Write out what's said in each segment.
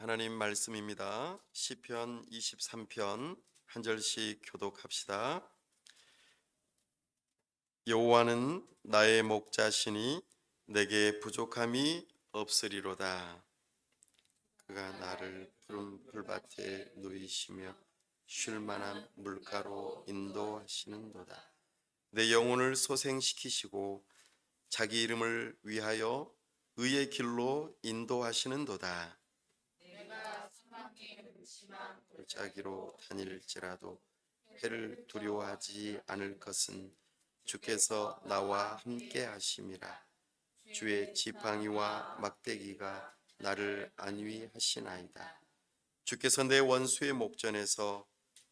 하나님 말씀입니다. 시편 23편 한 절씩 교독합시다. 여호와는 나의 목자시니 내게 부족함이 없으리로다. 그가 나를 푸른 풀밭에 누이시며 쉴 만한 물가로 인도하시는도다. 내 영혼을 소생시키시고 자기 이름을 위하여 의의 길로 인도하시는도다. 골짜기로 다닐지라도 해를 두려워하지 않을 것은 주께서 나와 함께 하심이라. 주의 지팡이와 막대기가 나를 안위하시나이다. 주께서 내 원수의 목전에서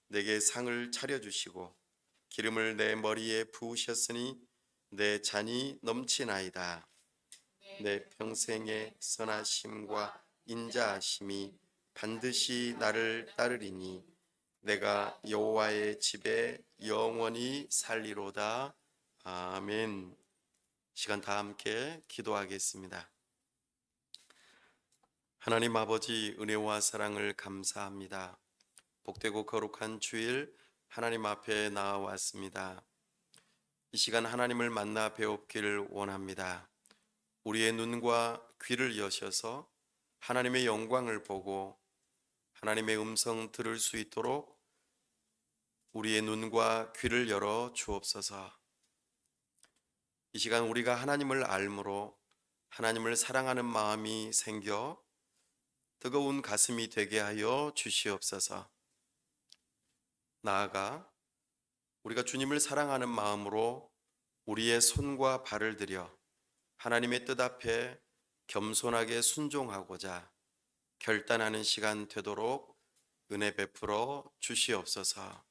내게 상을 차려주시고 기름을 내 머리에 부으셨으니 내 잔이 넘치나이다. 내 평생의 선하심과 인자하심이 반드시 나를 따르리니 내가 여호와의 집에 영원히 살리로다. 아멘. 시간 다 함께 기도하겠습니다. 하나님 아버지, 은혜와 사랑을 감사합니다. 복되고 거룩한 주일 하나님 앞에 나와왔습니다. 이 시간 하나님을 만나 배웁기를 원합니다. 우리의 눈과 귀를 여셔서 하나님의 영광을 보고 하나님의 음성 들을 수 있도록 우리의 눈과 귀를 열어 주옵소서. 이 시간 우리가 하나님을 알므로 하나님을 사랑하는 마음이 생겨 뜨거운 가슴이 되게 하여 주시옵소서. 나아가 우리가 주님을 사랑하는 마음으로 우리의 손과 발을 들여 하나님의 뜻 앞에 겸손하게 순종하고자 결단하는 시간 되도록 은혜 베풀어 주시옵소서.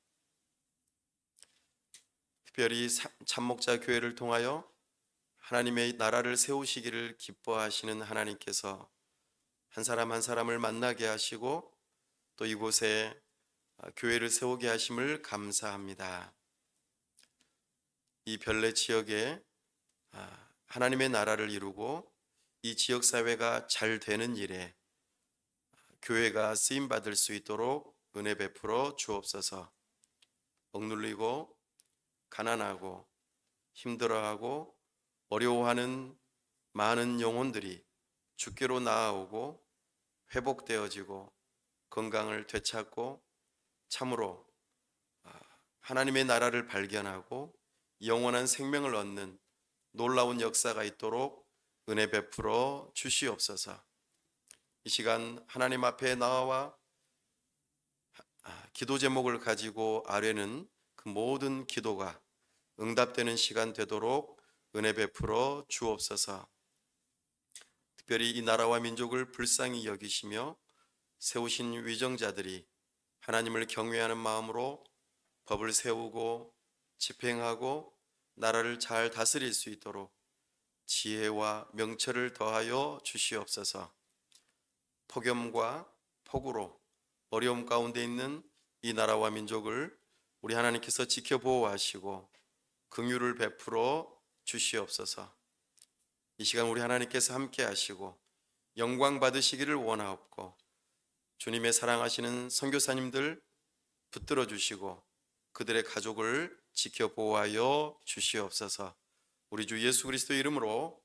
특별히 참목자 교회를 통하여 하나님의 나라를 세우시기를 기뻐하시는 하나님께서 한 사람 한 사람을 만나게 하시고 또 이곳에 교회를 세우게 하심을 감사합니다. 이 별내 지역에 하나님의 나라를 이루고 이 지역사회가 잘 되는 일에 교회가 쓰임받을 수 있도록 은혜 베풀어 주옵소서. 억눌리고 가난하고 힘들어하고 어려워하는 많은 영혼들이 주께로 나아오고 회복되어지고 건강을 되찾고 참으로 하나님의 나라를 발견하고 영원한 생명을 얻는 놀라운 역사가 있도록 은혜 베풀어 주시옵소서. 이 시간 하나님 앞에 나와 기도 제목을 가지고 아뢰는 그 모든 기도가 응답되는 시간 되도록 은혜 베풀어 주옵소서. 특별히 이 나라와 민족을 불쌍히 여기시며 세우신 위정자들이 하나님을 경외하는 마음으로 법을 세우고 집행하고 나라를 잘 다스릴 수 있도록 지혜와 명철을 더하여 주시옵소서. 폭염과 폭우로 어려움 가운데 있는 이 나라와 민족을 우리 하나님께서 지켜보호하시고 긍휼을 베풀어 주시옵소서. 이 시간 우리 하나님께서 함께 하시고 영광 받으시기를 원하옵고 주님의 사랑하시는 선교사님들 붙들어 주시고 그들의 가족을 지켜보호하여 주시옵소서. 우리 주 예수 그리스도 이름으로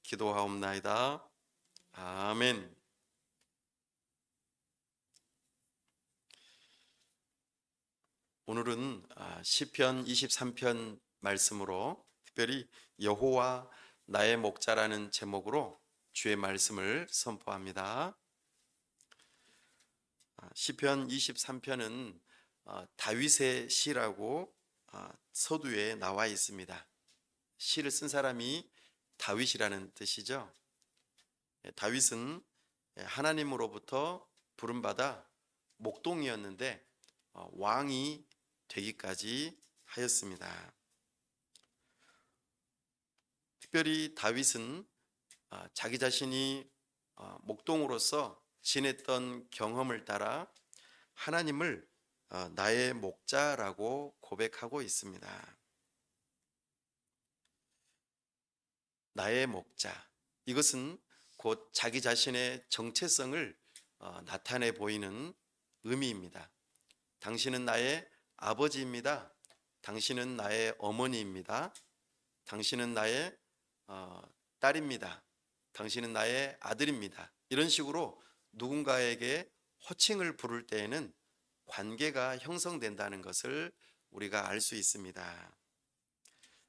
기도하옵나이다. 아멘. 오늘은 시편 23편 말씀으로 특별히 여호와 나의 목자라는 제목으로 주의 말씀을 선포합니다. 시편 23편은 다윗의 시라고 서두에 나와 있습니다. 시를 쓴 사람이 다윗이라는 뜻이죠. 다윗은 하나님으로부터 부름받아 목동이었는데 왕이 되기까지 하였습니다. 특별히 다윗은 자기 자신이 목동으로서 지냈던 경험을 따라 하나님을 나의 목자라고 고백하고 있습니다. 나의 목자, 이것은 곧 자기 자신의 정체성을 나타내 보이는 의미입니다. 당신은 나의 아버지입니다. 당신은 나의 어머니입니다. 당신은 나의 딸입니다. 당신은 나의 아들입니다. 이런 식으로 누군가에게 호칭을 부를 때에는 관계가 형성된다는 것을 우리가 알 수 있습니다.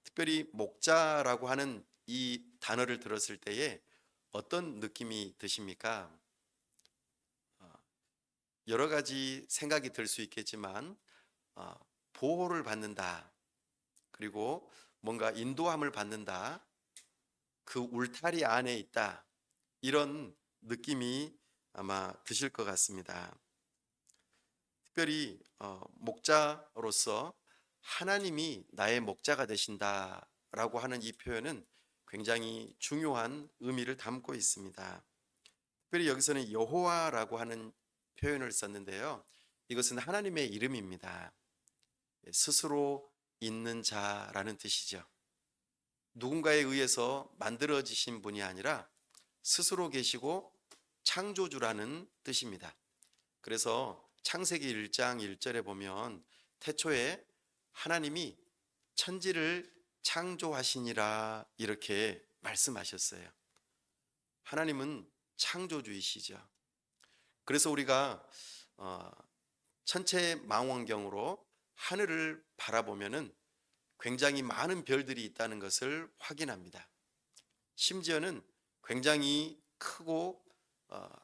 특별히 목자라고 하는 이 단어를 들었을 때에 어떤 느낌이 드십니까? 여러 가지 생각이 들 수 있겠지만 보호를 받는다. 그리고 뭔가 인도함을 받는다. 그 울타리 안에 있다. 이런 느낌이 아마 드실 것 같습니다. 특별히 목자로서 하나님이 나의 목자가 되신다라고 하는 이 표현은 굉장히 중요한 의미를 담고 있습니다. 특별히 여기서는 여호와라고 하는 표현을 썼는데요. 이것은 하나님의 이름입니다. 스스로 있는 자라는 뜻이죠. 누군가에 의해서 만들어지신 분이 아니라 스스로 계시고 창조주라는 뜻입니다. 그래서 창세기 1장 1절에 보면 태초에 하나님이 천지를 창조하시니라 이렇게 말씀하셨어요. 하나님은 창조주이시죠. 그래서 우리가 천체 망원경으로 하늘을 바라보면은 굉장히 많은 별들이 있다는 것을 확인합니다. 심지어는 굉장히 크고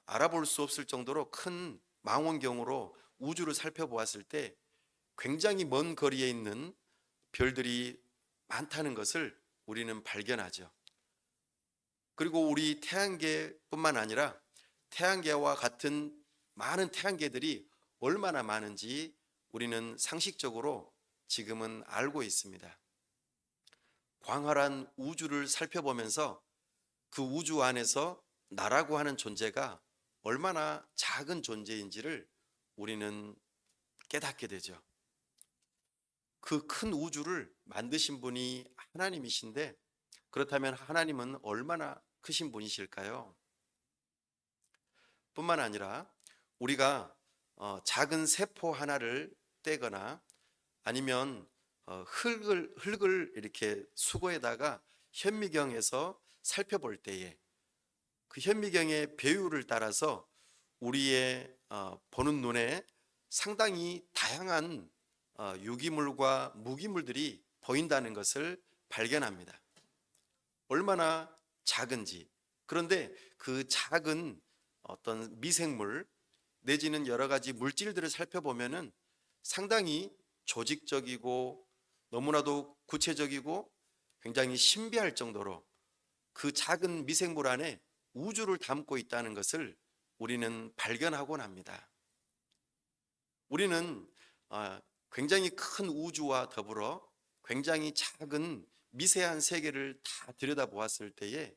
알아볼 수 없을 정도로 큰 망원경으로 우주를 살펴보았을 때 굉장히 먼 거리에 있는 별들이 많다는 것을 우리는 발견하죠. 그리고 우리 태양계뿐만 아니라 태양계와 같은 많은 태양계들이 얼마나 많은지 우리는 상식적으로 지금은 알고 있습니다. 광활한 우주를 살펴보면서 그 우주 안에서 나라고 하는 존재가 얼마나 작은 존재인지를 우리는 깨닫게 되죠. 그 큰 우주를 만드신 분이 하나님이신데 그렇다면 하나님은 얼마나 크신 분이실까요? 뿐만 아니라 우리가 작은 세포 하나를 떼거나 아니면 흙을 이렇게 수거에다가 현미경에서 살펴볼 때에 그 현미경의 배율을 따라서 우리의 보는 눈에 상당히 다양한 유기물과 무기물들이 보인다는 것을 발견합니다. 얼마나 작은지. 그런데 그 작은 어떤 미생물 내지는 여러 가지 물질들을 살펴보면은 상당히 조직적이고 너무나도 구체적이고 굉장히 신비할 정도로 그 작은 미생물 안에 우주를 담고 있다는 것을 우리는 발견하곤 합니다. 우리는 굉장히 큰 우주와 더불어 굉장히 작은 미세한 세계를 다 들여다보았을 때에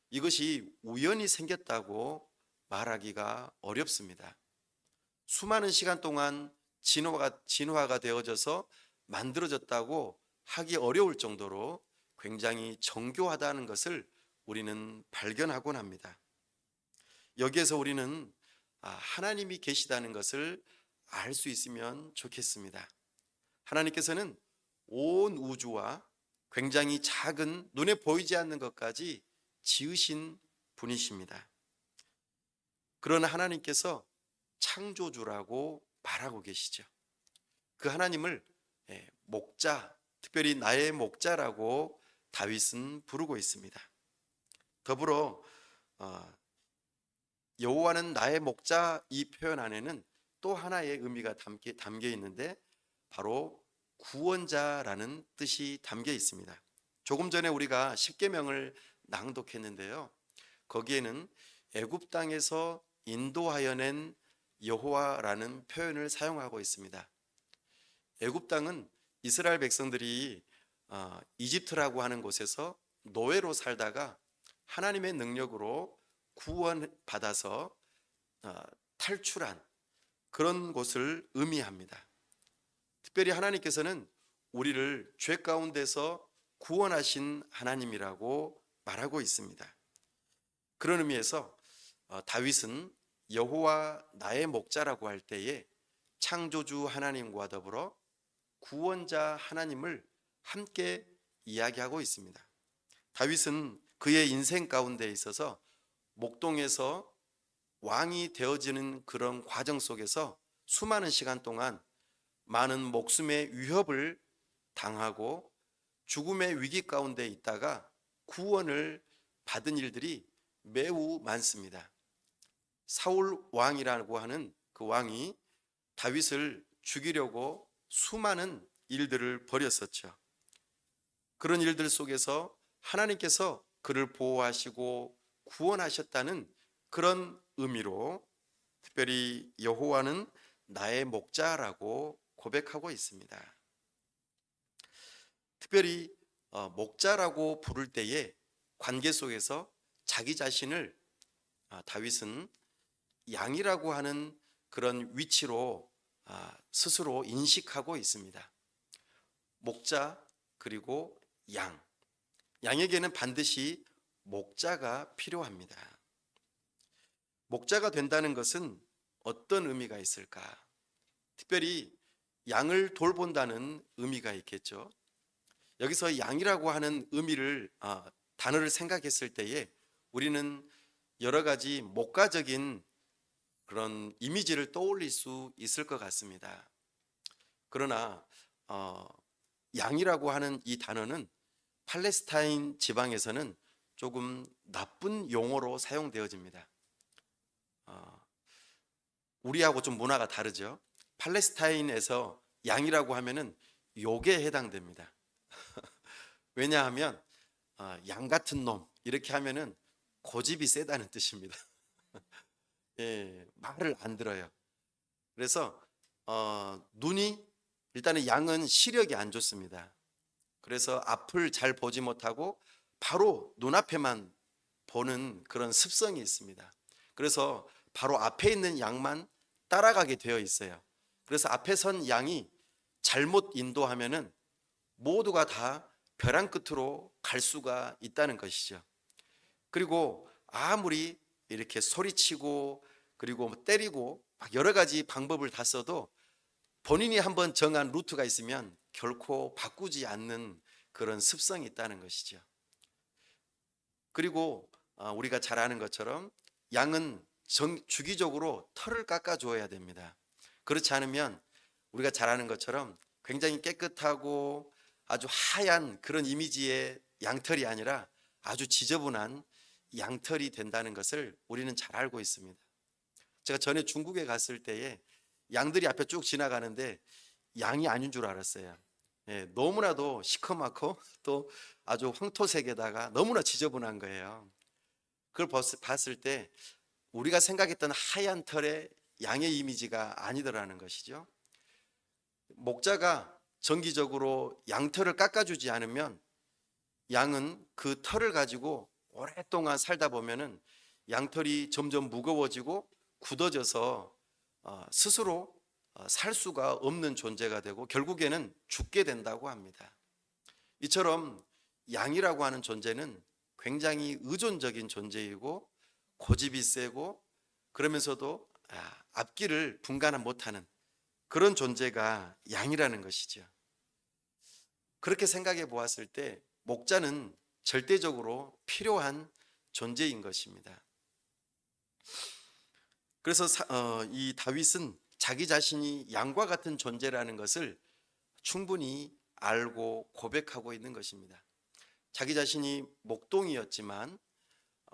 이것이 우연히 생겼다고 말하기가 어렵습니다. 수많은 시간 동안 진화가 되어져서 만들어졌다고 하기 어려울 정도로 굉장히 정교하다는 것을 우리는 발견하곤 합니다. 여기에서 우리는 하나님이 계시다는 것을 알 수 있으면 좋겠습니다. 하나님께서는 온 우주와 굉장히 작은 눈에 보이지 않는 것까지 지으신 분이십니다. 그러나 하나님께서 창조주라고 말하고 계시죠. 그 하나님을 목자, 특별히 나의 목자라고 다윗은 부르고 있습니다. 더불어 여호와는 나의 목자 이 표현 안에는 또 하나의 의미가 담겨 있는데 바로 구원자라는 뜻이 담겨 있습니다. 조금 전에 우리가 십계명을 낭독했는데요. 거기에는 애굽 땅에서 인도하여 낸 여호와라는 표현을 사용하고 있습니다. 애굽 땅은 이스라엘 백성들이 이집트라고 하는 곳에서 노예로 살다가 하나님의 능력으로 구원받아서 탈출한 그런 곳을 의미합니다. 특별히 하나님께서는 우리를 죄 가운데서 구원하신 하나님이라고 말하고 있습니다. 그런 의미에서 다윗은 여호와 나의 목자라고 할 때에 창조주 하나님과 더불어 구원자 하나님을 함께 이야기하고 있습니다. 다윗은 그의 인생 가운데 있어서 목동에서 왕이 되어지는 그런 과정 속에서 수많은 시간 동안 많은 목숨의 위협을 당하고 죽음의 위기 가운데 있다가 구원을 받은 일들이 매우 많습니다. 사울 왕이라고 하는 그 왕이 다윗을 죽이려고 수많은 일들을 벌였었죠. 그런 일들 속에서 하나님께서 그를 보호하시고 구원하셨다는 그런 의미로 특별히 여호와는 나의 목자라고 고백하고 있습니다. 특별히 목자라고 부를 때에 관계 속에서 자기 자신을 다윗은 양이라고 하는 그런 위치로 스스로 인식하고 있습니다. 목자 그리고 양. 양에게는 반드시 목자가 필요합니다. 목자가 된다는 것은 어떤 의미가 있을까? 특별히 양을 돌본다는 의미가 있겠죠. 여기서 양이라고 하는 의미를 단어를 생각했을 때에 우리는 여러 가지 목가적인 그런 이미지를 떠올릴 수 있을 것 같습니다. 그러나 양이라고 하는 이 단어는 팔레스타인 지방에서는 조금 나쁜 용어로 사용되어집니다. 우리하고 좀 문화가 다르죠. 팔레스타인에서 양이라고 하면은 욕에 해당됩니다. 왜냐하면 양 같은 놈 이렇게 하면은 고집이 세다는 뜻입니다. 예, 말을 안 들어요. 그래서 눈이 일단은 양은 시력이 안 좋습니다. 그래서 앞을 잘 보지 못하고 바로 눈앞에만 보는 그런 습성이 있습니다. 그래서 바로 앞에 있는 양만 따라가게 되어 있어요. 그래서 앞에 선 양이 잘못 인도하면은 모두가 다 벼랑 끝으로 갈 수가 있다는 것이죠. 그리고 아무리 이렇게 소리치고 그리고 때리고 막 여러 가지 방법을 다 써도 본인이 한번 정한 루트가 있으면 결코 바꾸지 않는 그런 습성이 있다는 것이죠. 그리고 우리가 잘 아는 것처럼 양은 주기적으로 털을 깎아 줘야 됩니다. 그렇지 않으면 우리가 잘 아는 것처럼 굉장히 깨끗하고 아주 하얀 그런 이미지의 양털이 아니라 아주 지저분한 양털이 된다는 것을 우리는 잘 알고 있습니다. 제가 전에 중국에 갔을 때에 양들이 앞에 쭉 지나가는데 양이 아닌 줄 알았어요. 예, 너무나도 시커멓고 또 아주 황토색에다가 너무나 지저분한 거예요. 그걸 봤을 때 우리가 생각했던 하얀 털의 양의 이미지가 아니더라는 것이죠. 목자가 정기적으로 양털을 깎아주지 않으면 양은 그 털을 가지고 오랫동안 살다 보면은 양털이 점점 무거워지고 굳어져서 스스로 살 수가 없는 존재가 되고 결국에는 죽게 된다고 합니다. 이처럼 양이라고 하는 존재는 굉장히 의존적인 존재이고 고집이 세고 그러면서도 앞길을 분간 못하는 그런 존재가 양이라는 것이죠. 그렇게 생각해 보았을 때 목자는 절대적으로 필요한 존재인 것입니다. 그래서 이 다윗은 자기 자신이 양과 같은 존재라는 것을 충분히 알고 고백하고 있는 것입니다. 자기 자신이 목동이었지만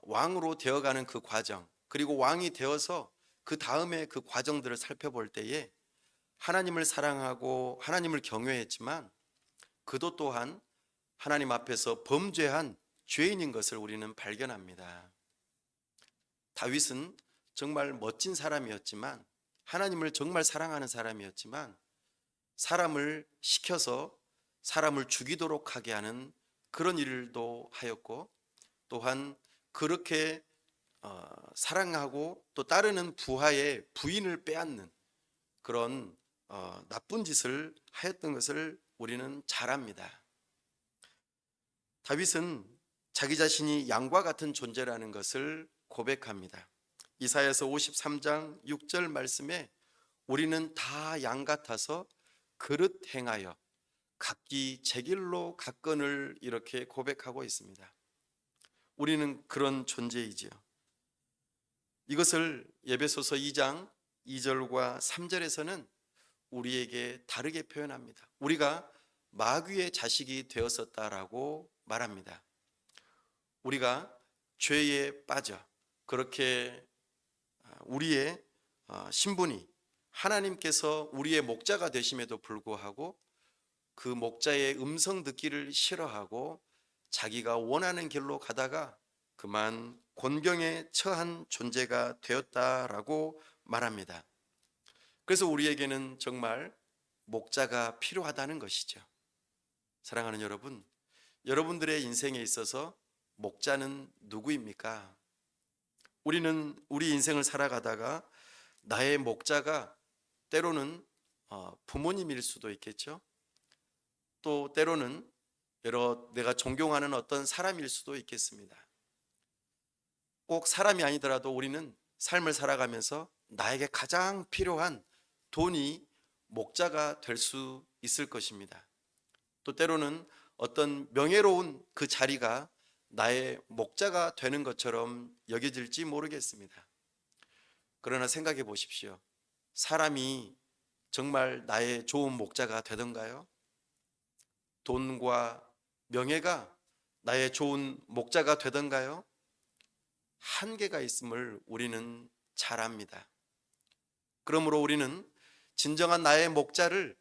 왕으로 되어가는 그 과정, 그리고 왕이 되어서 그 다음에 그 과정들을 살펴볼 때에 하나님을 사랑하고 하나님을 경외했지만 그도 또한 하나님 앞에서 범죄한 죄인인 것을 우리는 발견합니다. 다윗은 정말 멋진 사람이었지만 하나님을 정말 사랑하는 사람이었지만 사람을 시켜서 사람을 죽이도록 하게 하는 그런 일도 하였고 또한 그렇게 사랑하고 또 따르는 부하의 부인을 빼앗는 그런 나쁜 짓을 하였던 것을 우리는 잘 압니다. 다윗은 자기 자신이 양과 같은 존재라는 것을 고백합니다. 이사야서 53장 6절 말씀에 우리는 다 양 같아서 그릇 행하여 각기 제 길로 갔거늘 이렇게 고백하고 있습니다. 우리는 그런 존재이지요. 이것을 에베소서 2장 2절과 3절에서는 우리에게 다르게 표현합니다. 우리가 마귀의 자식이 되었었다라고 말합니다. 우리가 죄에 빠져 그렇게 우리의 신분이 하나님께서 우리의 목자가 되심에도 불구하고 그 목자의 음성 듣기를 싫어하고 자기가 원하는 길로 가다가 그만 곤경에 처한 존재가 되었다라고 말합니다. 그래서 우리에게는 정말 목자가 필요하다는 것이죠. 사랑하는 여러분, 여러분들의 인생에 있어서 목자는 누구입니까? 우리는 우리 인생을 살아가다가 나의 목자가 때로는 부모님일 수도 있겠죠. 또 때로는 내가 존경하는 어떤 사람일 수도 있겠습니다. 꼭 사람이 아니더라도 우리는 삶을 살아가면서 나에게 가장 필요한 돈이 목자가 될 수 있을 것입니다. 또 때로는 어떤 명예로운 그 자리가 나의 목자가 되는 것처럼 여겨질지 모르겠습니다. 그러나 생각해 보십시오. 사람이 정말 나의 좋은 목자가 되던가요? 돈과 명예가 나의 좋은 목자가 되던가요? 한계가 있음을 우리는 잘 압니다. 그러므로 우리는 진정한 나의 목자를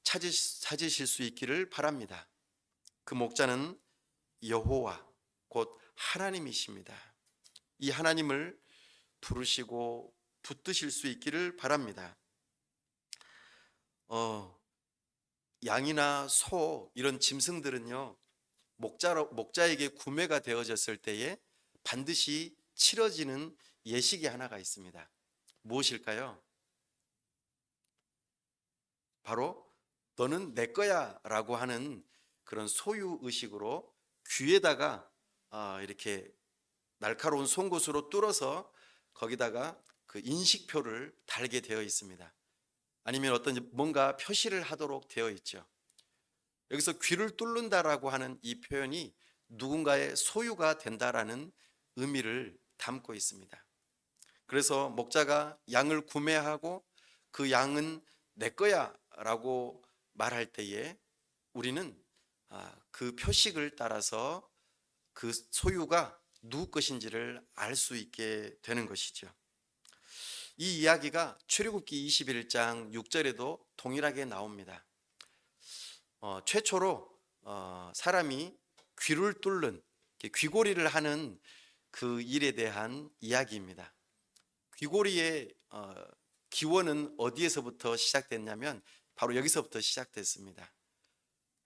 찾으실 수 있기를 바랍니다. 그 목자는 여호와 곧 하나님이십니다. 이 하나님을 부르시고 붙드실 수 있기를 바랍니다. 양이나 소 이런 짐승들은요, 목자에게 구매가 되어졌을 때에 반드시 치러지는 예식이 하나가 있습니다. 무엇일까요? 바로 너는 내 거야 라고 하는 그런 소유 의식으로 귀에다가 이렇게 날카로운 송곳으로 뚫어서 거기다가 그 인식표를 달게 되어 있습니다. 아니면 어떤 뭔가 표시를 하도록 되어 있죠. 여기서 귀를 뚫는다라고 하는 이 표현이 누군가의 소유가 된다라는 의미를 담고 있습니다. 그래서 목자가 양을 구매하고 그 양은 내 거야 라고 말할 때에 우리는 그 표식을 따라서 그 소유가 누구 것인지를 알 수 있게 되는 것이죠. 이 이야기가 출애굽기 21장 6절에도 동일하게 나옵니다. 최초로 사람이 귀를 뚫는 귀고리를 하는 그 일에 대한 이야기입니다. 귀고리의 기원은 어디에서부터 시작됐냐면 바로 여기서부터 시작됐습니다.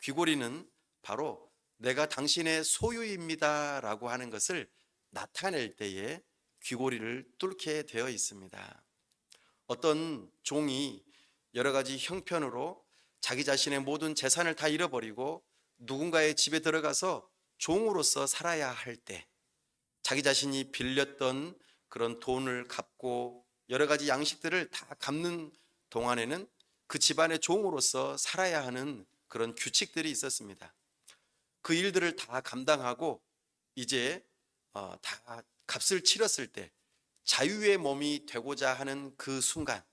귀고리는 바로 내가 당신의 소유입니다 라고 하는 것을 나타낼 때에 귀고리를 뚫게 되어 있습니다. 어떤 종이 여러 가지 형편으로 자기 자신의 모든 재산을 다 잃어버리고 누군가의 집에 들어가서 종으로서 살아야 할 때, 자기 자신이 빌렸던 그런 돈을 갚고 여러 가지 양식들을 다 갚는 동안에는 그 집안의 종으로서 살아야 하는 그런 규칙들이 있었습니다. 그 일들을 다 감당하고 이제 다 값을 치렀을 때 자유의 몸이 되고자 하는 그 순간,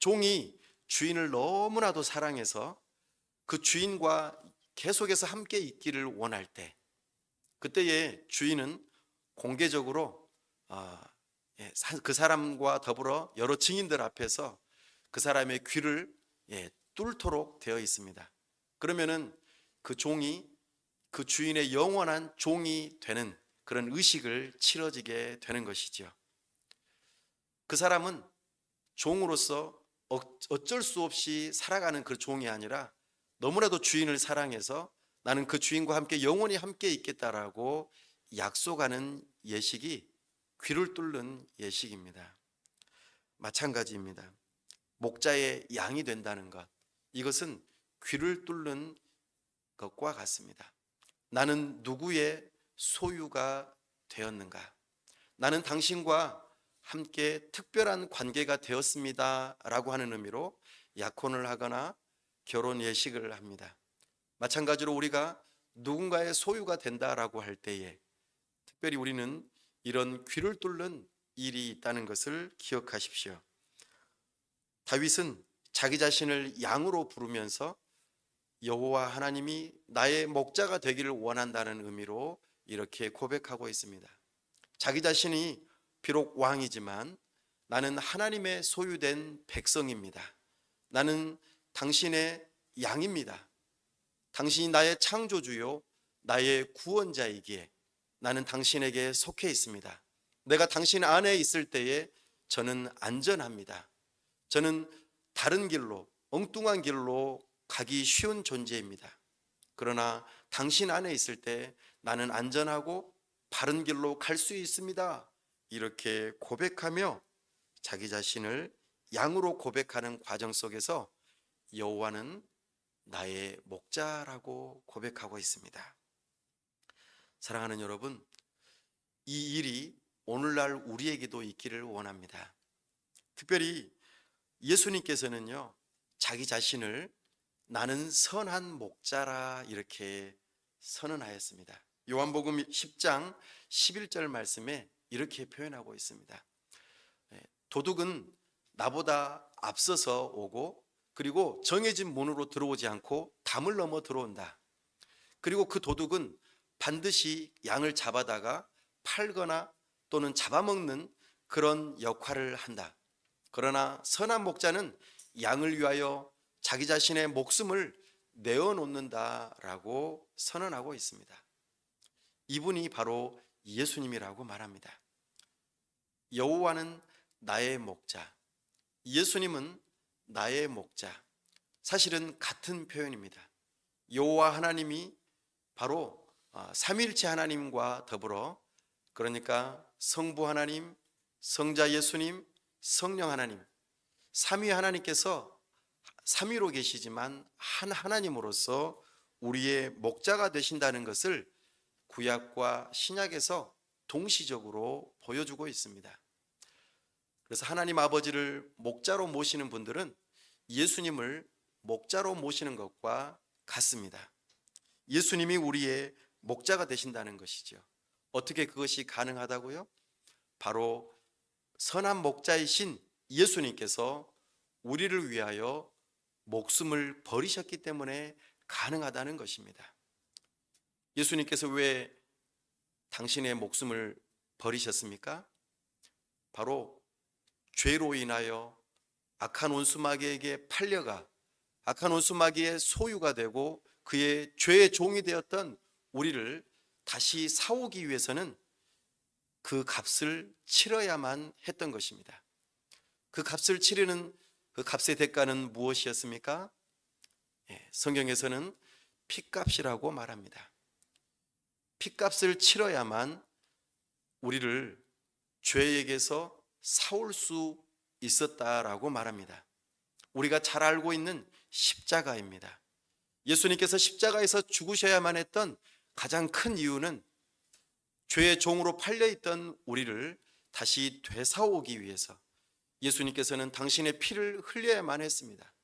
종이 주인을 너무나도 사랑해서 그 주인과 계속해서 함께 있기를 원할 때, 그때에 주인은 공개적으로 그 사람과 더불어 여러 증인들 앞에서 그 사람의 귀를 뚫도록 되어 있습니다. 그러면은 그 종이 그 주인의 영원한 종이 되는 그런 의식을 치러지게 되는 것이죠. 그 사람은 종으로서 어쩔 수 없이 살아가는 그 종이 아니라 너무나도 주인을 사랑해서 나는 그 주인과 함께 영원히 함께 있겠다라고 약속하는 예식이 귀를 뚫는 예식입니다. 마찬가지입니다. 목자의 양이 된다는 것, 이것은 귀를 뚫는 것과 같습니다. 나는 누구의 소유가 되었는가? 나는 당신과 함께 특별한 관계가 되었습니다라고 하는 의미로 약혼을 하거나 결혼 예식을 합니다. 마찬가지로 우리가 누군가의 소유가 된다라고 할 때에 특별히 우리는 이런 귀를 뚫는 일이 있다는 것을 기억하십시오. 다윗은 자기 자신을 양으로 부르면서 여호와 하나님이 나의 목자가 되기를 원한다는 의미로 이렇게 고백하고 있습니다. 자기 자신이 비록 왕이지만 나는 하나님의 소유된 백성입니다. 나는 당신의 양입니다. 당신이 나의 창조주요 나의 구원자이기에 나는 당신에게 속해 있습니다. 내가 당신 안에 있을 때에 저는 안전합니다. 저는 다른 길로, 엉뚱한 길로 가기 쉬운 존재입니다. 그러나 당신 안에 있을 때 나는 안전하고 바른 길로 갈 수 있습니다. 이렇게 고백하며 자기 자신을 양으로 고백하는 과정 속에서 여호와는 나의 목자라고 고백하고 있습니다. 사랑하는 여러분, 이 일이 오늘날 우리에게도 있기를 원합니다. 특별히 예수님께서는요, 자기 자신을 나는 선한 목자라 이렇게 선언하였습니다. 요한복음 10장 11절 말씀에 이렇게 표현하고 있습니다. 도둑은 나보다 앞서서 오고 그리고 정해진 문으로 들어오지 않고 담을 넘어 들어온다. 그리고 그 도둑은 반드시 양을 잡아다가 팔거나 또는 잡아먹는 그런 역할을 한다. 그러나 선한 목자는 양을 위하여 자기 자신의 목숨을 내어놓는다라고 선언하고 있습니다. 이분이 바로 예수님이라고 말합니다. 여호와는 나의 목자, 예수님은 나의 목자. 사실은 같은 표현입니다. 여호와 하나님이 바로 삼위일체 하나님과 더불어, 그러니까 성부 하나님, 성자 예수님, 성령 하나님, 삼위 하나님께서 삼위로 계시지만 한 하나님으로서 우리의 목자가 되신다는 것을 구약과 신약에서 동시적으로 보여주고 있습니다. 그래서 하나님 아버지를 목자로 모시는 분들은 예수님을 목자로 모시는 것과 같습니다. 예수님이 우리의 목자가 되신다는 것이죠. 어떻게 그것이 가능하다고요? 바로 선한 목자이신 예수님께서 우리를 위하여 목숨을 버리셨기 때문에 가능하다는 것입니다. 예수님께서 왜 당신의 목숨을 버리셨습니까? 바로 죄로 인하여 악한 원수마귀에게 팔려가 악한 원수마귀의 소유가 되고 그의 죄의 종이 되었던 우리를 다시 사오기 위해서는 그 값을 치러야만 했던 것입니다. 그 값을 치르는 그 값의 대가는 무엇이었습니까? 성경에서는 핏값이라고 말합니다. 핏값을 치러야만 우리를 죄에게서 사올 수 있었다라고 말합니다. 우리가 잘 알고 있는 십자가입니다. 예수님께서 십자가에서 죽으셔야만 했던 가장 큰 이유는 죄의 종으로 팔려있던 우리를 다시 되사오기 위해서 예수님께서는 당신의 피를 흘려야만 했습니다.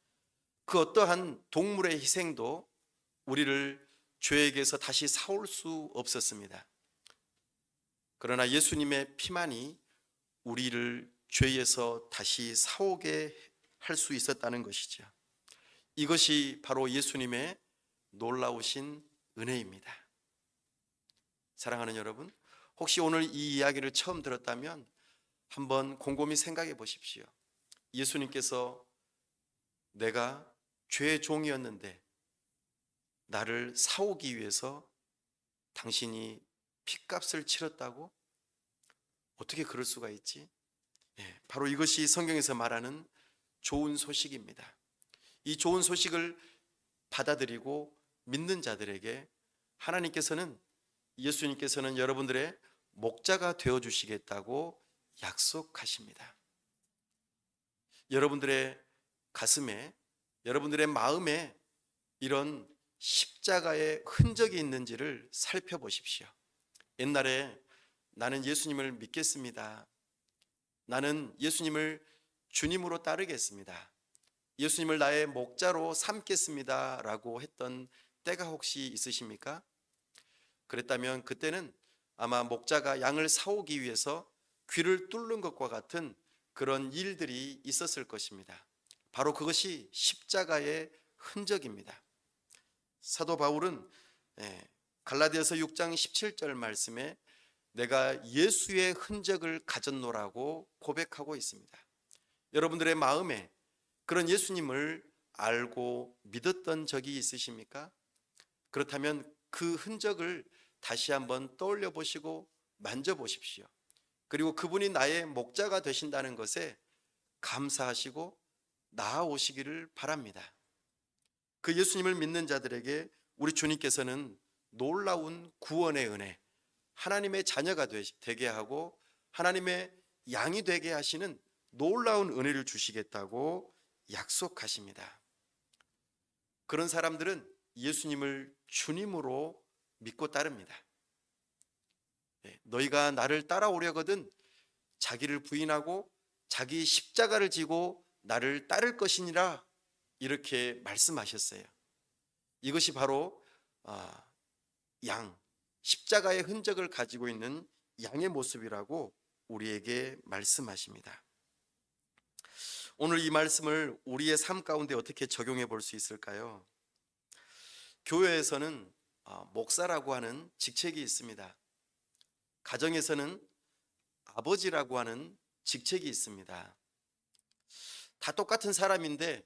그 어떠한 동물의 희생도 우리를 죄에게서 다시 사올 수 없었습니다. 그러나 예수님의 피만이 우리를 죄에서 다시 사오게 할 수 있었다는 것이죠. 이것이 바로 예수님의 놀라우신 은혜입니다. 사랑하는 여러분, 혹시 오늘 이 이야기를 처음 들었다면 한번 곰곰이 생각해 보십시오. 예수님께서 내가 죄의 종이었는데 나를 사오기 위해서 당신이 핏값을 치렀다고? 어떻게 그럴 수가 있지? 바로 이것이 성경에서 말하는 좋은 소식입니다. 이 좋은 소식을 받아들이고 믿는 자들에게 하나님께서는, 예수님께서는 여러분들의 목자가 되어주시겠다고 약속하십니다. 여러분들의 가슴에, 여러분들의 마음에 이런 십자가의 흔적이 있는지를 살펴보십시오. 옛날에 나는 예수님을 믿겠습니다. 나는 예수님을 주님으로 따르겠습니다. 예수님을 나의 목자로 삼겠습니다. 라고 했던 때가 혹시 있으십니까? 그랬다면 그때는 아마 목자가 양을 사오기 위해서 귀를 뚫는 것과 같은 그런 일들이 있었을 것입니다. 바로 그것이 십자가의 흔적입니다. 사도 바울은 갈라디아서 6장 17절 말씀에 내가 예수의 흔적을 가졌노라고 고백하고 있습니다. 여러분들의 마음에 그런 예수님을 알고 믿었던 적이 있으십니까? 그렇다면 그 흔적을 다시 한번 떠올려 보시고 만져보십시오. 그리고 그분이 나의 목자가 되신다는 것에 감사하시고 나아오시기를 바랍니다. 그 예수님을 믿는 자들에게 우리 주님께서는 놀라운 구원의 은혜, 하나님의 자녀가 되게 하고 하나님의 양이 되게 하시는 놀라운 은혜를 주시겠다고 약속하십니다. 그런 사람들은 예수님을 주님으로 믿고 따릅니다. 너희가 나를 따라오려거든 자기를 부인하고 자기 십자가를 지고 나를 따를 것이니라, 이렇게 말씀하셨어요. 이것이 바로 양, 십자가의 흔적을 가지고 있는 양의 모습이라고 우리에게 말씀하십니다. 오늘 이 말씀을 우리의 삶 가운데 어떻게 적용해 볼 수 있을까요? 교회에서는 목사라고 하는 직책이 있습니다. 가정에서는 아버지라고 하는 직책이 있습니다. 다 똑같은 사람인데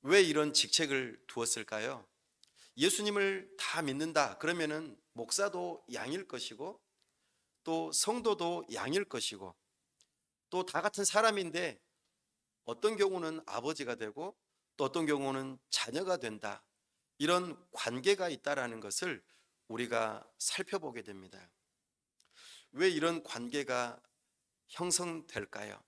왜 이런 직책을 두었을까요? 예수님을 다 믿는다 그러면은 목사도 양일 것이고 또 성도도 양일 것이고 또 다 같은 사람인데 어떤 경우는 아버지가 되고 또 어떤 경우는 자녀가 된다, 이런 관계가 있다라는 것을 우리가 살펴보게 됩니다. 왜 이런 관계가 형성될까요?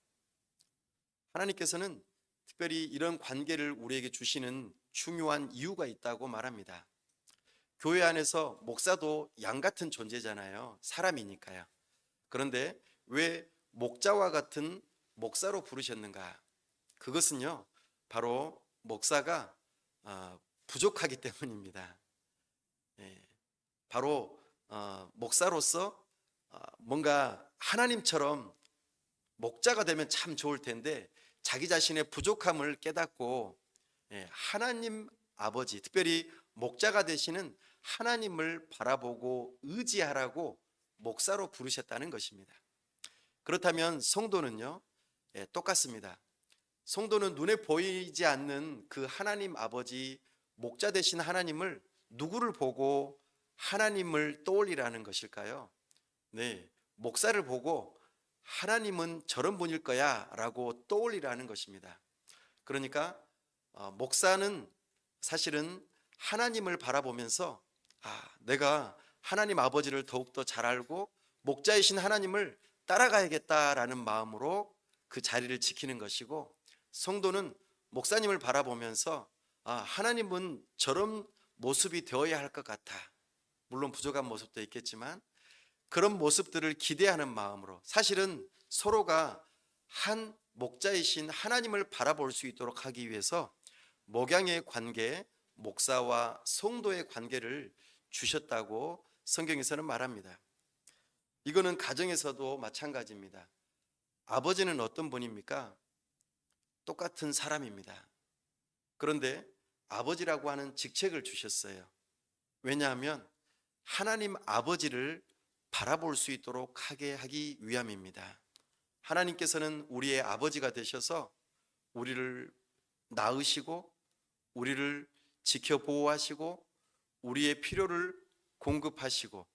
하나님께서는 특별히 이런 관계를 우리에게 주시는 중요한 이유가 있다고 말합니다. 교회 안에서 목사도 양 같은 존재잖아요. 사람이니까요. 그런데 왜 목자와 같은 목사로 부르셨는가? 그것은요, 바로 목사가 부족하기 때문입니다. 바로 목사로서 뭔가 하나님처럼 목자가 되면 참 좋을 텐데 자기 자신의 부족함을 깨닫고 하나님 아버지, 특별히 목자가 되시는 하나님을 바라보고 의지하라고 목사로 부르셨다는 것입니다. 그렇다면 성도는요, 똑같습니다. 성도는 눈에 보이지 않는 그 하나님 아버지, 목자 되신 하나님을 누구를 보고 하나님을 떠올리라는 것일까요? 네, 목사를 보고 하나님은 저런 분일 거야 라고 떠올리라는 것입니다. 그러니까 목사는 사실은 하나님을 바라보면서 내가 하나님 아버지를 더욱더 잘 알고 목자이신 하나님을 따라가야겠다라는 마음으로 그 자리를 지키는 것이고, 성도는 목사님을 바라보면서 하나님은 저런 모습이 되어야 할 것 같아, 물론 부족한 모습도 있겠지만 그런 모습들을 기대하는 마음으로, 사실은 서로가 한 목자이신 하나님을 바라볼 수 있도록 하기 위해서 목양의 관계, 목사와 성도의 관계를 주셨다고 성경에서는 말합니다. 이거는 가정에서도 마찬가지입니다. 아버지는 어떤 분입니까? 똑같은 사람입니다. 그런데 아버지라고 하는 직책을 주셨어요. 왜냐하면 하나님 아버지를 바라볼 수 있도록 하게 하기 위함입니다. 하나님께서는 우리의 아버지가 되셔서 우리를 낳으시고 우리를 지켜 보호하시고 우리의 필요를 공급하시고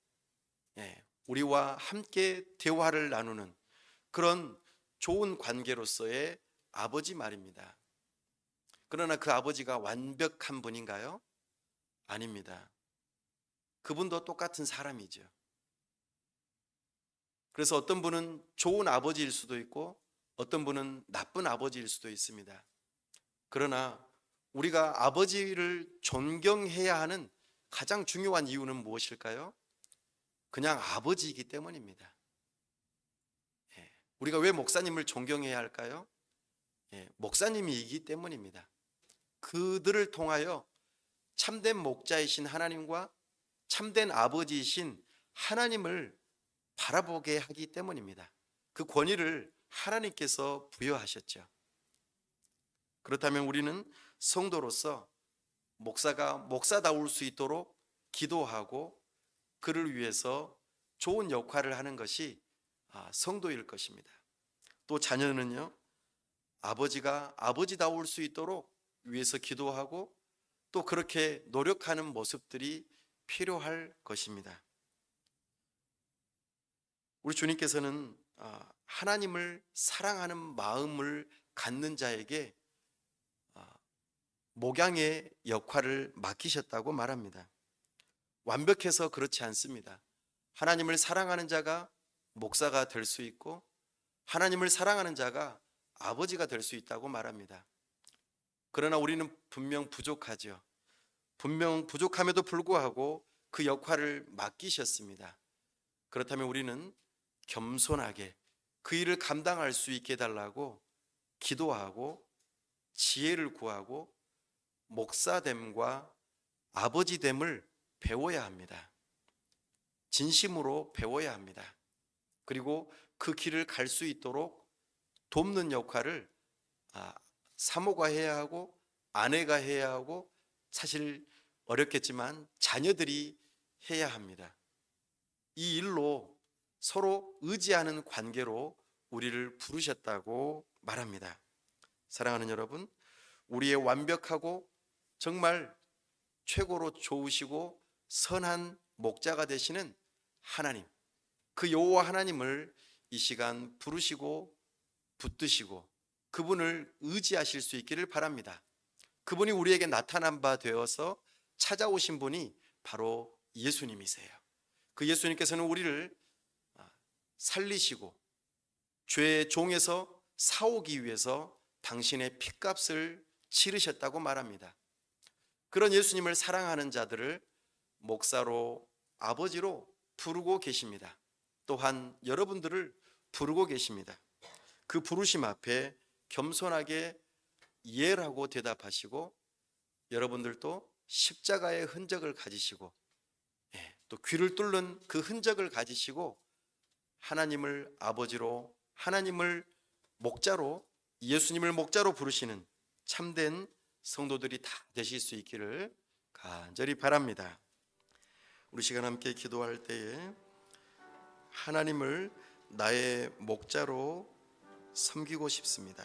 우리와 함께 대화를 나누는 그런 좋은 관계로서의 아버지 말입니다. 그러나 그 아버지가 완벽한 분인가요? 아닙니다. 그분도 똑같은 사람이죠. 그래서 어떤 분은 좋은 아버지일 수도 있고 어떤 분은 나쁜 아버지일 수도 있습니다. 그러나 우리가 아버지를 존경해야 하는 가장 중요한 이유는 무엇일까요? 그냥 아버지이기 때문입니다. 우리가 왜 목사님을 존경해야 할까요? 목사님이기 때문입니다. 그들을 통하여 참된 목자이신 하나님과 참된 아버지이신 하나님을 바라보게 하기 때문입니다. 그 권위를 하나님께서 부여하셨죠. 그렇다면 우리는 성도로서 목사가 목사다울 수 있도록 기도하고 그를 위해서 좋은 역할을 하는 것이 성도일 것입니다. 또 자녀는요, 아버지가 아버지다울 수 있도록 위해서 기도하고 또 그렇게 노력하는 모습들이 필요할 것입니다. 우리 주님께서는 하나님을 사랑하는 마음을 갖는 자에게 목양의 역할을 맡기셨다고 말합니다. 완벽해서 그렇지 않습니다. 하나님을 사랑하는 자가 목사가 될 수 있고 하나님을 사랑하는 자가 아버지가 될 수 있다고 말합니다. 그러나 우리는 분명 부족하죠. 분명 부족함에도 불구하고 그 역할을 맡기셨습니다. 그렇다면 우리는 겸손하게 그 일을 감당할 수 있게 해달라고 기도하고 지혜를 구하고 목사됨과 아버지됨을 배워야 합니다. 진심으로 배워야 합니다. 그리고 그 길을 갈 수 있도록 돕는 역할을 사모가 해야 하고 아내가 해야 하고 사실 어렵겠지만 자녀들이 해야 합니다. 이 일로 서로 의지하는 관계로 우리를 부르셨다고 말합니다. 사랑하는 여러분, 우리의 완벽하고 정말 최고로 좋으시고 선한 목자가 되시는 하나님, 그 여호와 하나님을 이 시간 부르시고 붙드시고 그분을 의지하실 수 있기를 바랍니다. 그분이 우리에게 나타난 바 되어서 찾아오신 분이 바로 예수님이세요. 그 예수님께서는 우리를 살리시고 죄의 종에서 사오기 위해서 당신의 핏값을 치르셨다고 말합니다. 그런 예수님을 사랑하는 자들을 목사로 아버지로 부르고 계십니다. 또한 여러분들을 부르고 계십니다. 그 부르심 앞에 겸손하게 예라고 대답하시고 여러분들도 십자가의 흔적을 가지시고 또 귀를 뚫는 그 흔적을 가지시고 하나님을 아버지로 하나님을 목자로 예수님을 목자로 부르시는 참된 성도들이 다 되실 수 있기를 간절히 바랍니다. 우리 시간 함께 기도할 때에 하나님을 나의 목자로 섬기고 싶습니다.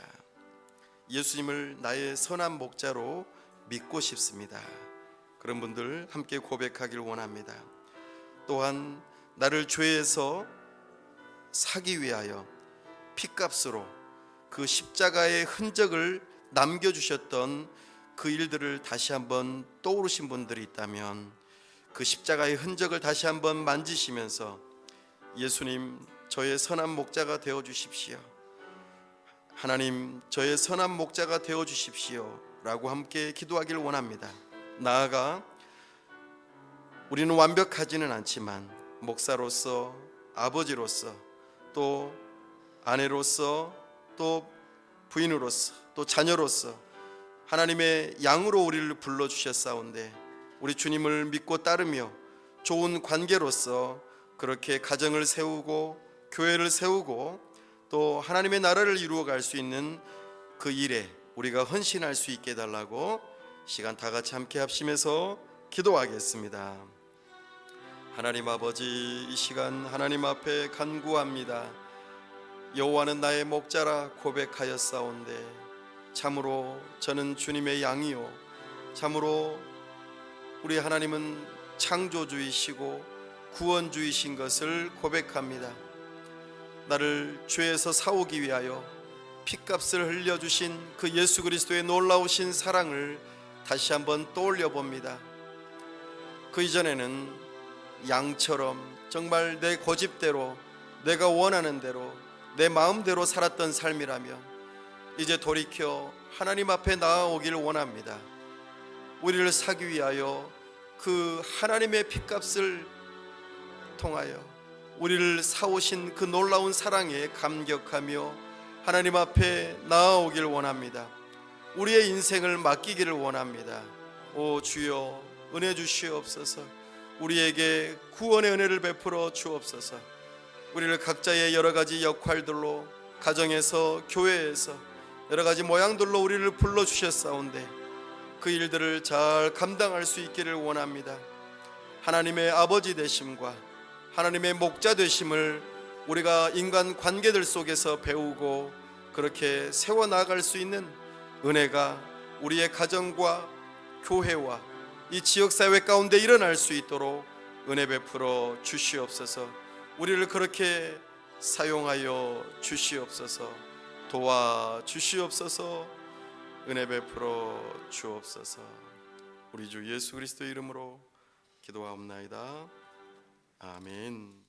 예수님을 나의 선한 목자로 믿고 싶습니다. 그런 분들 함께 고백하길 원합니다. 또한 나를 죄에서 사기 위하여 핏값으로 그 십자가의 흔적을 남겨주셨던 그 일들을 다시 한번 떠오르신 분들이 있다면 그 십자가의 흔적을 다시 한번 만지시면서 예수님, 저의 선한 목자가 되어주십시오. 하나님, 저의 선한 목자가 되어주십시오 라고 함께 기도하길 원합니다. 나아가 우리는 완벽하지는 않지만 목사로서, 아버지로서, 또 아내로서, 또 부인으로서, 또 자녀로서 하나님의 양으로 우리를 불러주셨사온데 우리 주님을 믿고 따르며 좋은 관계로서 그렇게 가정을 세우고 교회를 세우고 또 하나님의 나라를 이루어갈 수 있는 그 일에 우리가 헌신할 수 있게 해달라고 시간 다 같이 함께 합심해서 기도하겠습니다. 하나님 아버지, 이 시간 하나님 앞에 간구합니다. 여호와는 나의 목자라 고백하였사온데 참으로 저는 주님의 양이요 참으로 우리 하나님은 창조주이시고 구원주이신 것을 고백합니다. 나를 죄에서 사오기 위하여 핏값을 흘려주신 그 예수 그리스도의 놀라우신 사랑을 다시 한번 떠올려 봅니다. 그 이전에는 양처럼 정말 내 고집대로 내가 원하는 대로 내 마음대로 살았던 삶이라면 이제 돌이켜 하나님 앞에 나아오기를 원합니다. 우리를 사기 위하여 그 하나님의 핏값을 통하여 우리를 사오신 그 놀라운 사랑에 감격하며 하나님 앞에 나아오길 원합니다. 우리의 인생을 맡기기를 원합니다. 오 주여, 은혜 주시옵소서. 우리에게 구원의 은혜를 베풀어 주옵소서. 우리를 각자의 여러 가지 역할들로, 가정에서, 교회에서 여러 가지 모양들로 우리를 불러주셨사온데 그 일들을 잘 감당할 수 있기를 원합니다. 하나님의 아버지 되심과 하나님의 목자 되심을 우리가 인간 관계들 속에서 배우고 그렇게 세워나갈 수 있는 은혜가 우리의 가정과 교회와 이 지역사회 가운데 일어날 수 있도록 은혜 베풀어 주시옵소서. 우리를 그렇게 사용하여 주시옵소서. 도와 주시옵소서. 은혜 베풀어 주옵소서. 우리 주 예수 그리스도 이름으로 기도하옵나이다. 아멘.